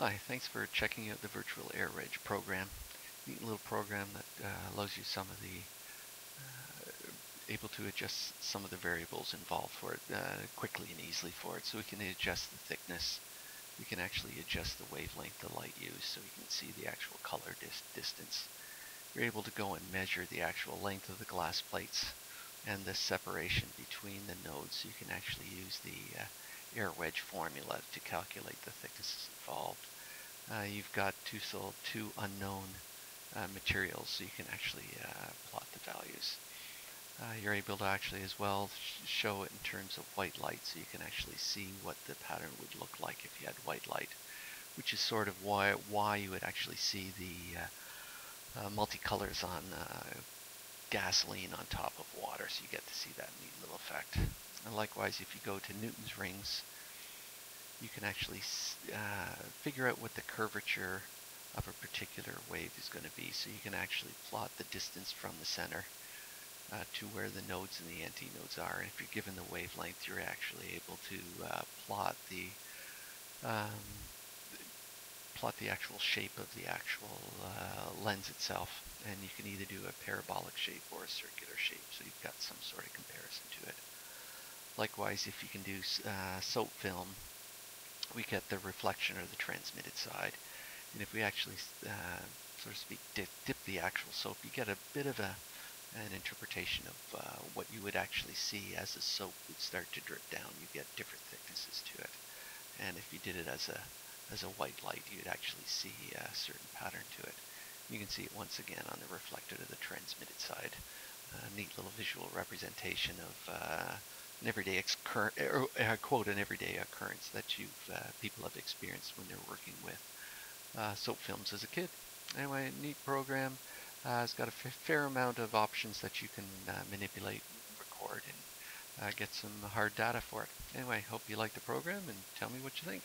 Hi, thanks for checking out the virtual air wedge program. Neat little program that allows you able to adjust some of the variables involved for it quickly and easily for it. So we can adjust the thickness. We can actually adjust the wavelength the light used so you can see the actual color distance. You're able to go and measure the actual length of the glass plates and the separation between the nodes. So you can actually use the air wedge formula to calculate the thicknesses involved. You've got two unknown materials, so you can actually plot the values. You're able to actually as well show it in terms of white light, so you can actually see what the pattern would look like if you had white light, which is sort of why you would actually see the multicolors on gasoline on top of water, so you get to see that neat little effect. And likewise, if you go to Newton's rings, you can actually figure out what the curvature of a particular wave is going to be. So you can actually plot the distance from the center to where the nodes and the antinodes are. And if you're given the wavelength, you're actually able to um, plot the actual shape of the actual lens itself. And you can either do a parabolic shape or a circular shape, so you've got some sort of comparison to it. Likewise, if you can do soap film, we get the reflection or the transmitted side. And if we actually, so to speak, dip the actual soap, you get a bit of an interpretation of what you would actually see as the soap would start to drip down. You get different thicknesses to it. And if you did it as a white light, you'd actually see a certain pattern to it. You can see it once again on the reflected or the transmitted side. A neat little visual representation of an everyday quote, an everyday occurrence that people have experienced when they're working with soap films as a kid. Anyway, neat program. It's got a fair amount of options that you can manipulate, record, and get some hard data for it. Anyway, hope you like the program and tell me what you think.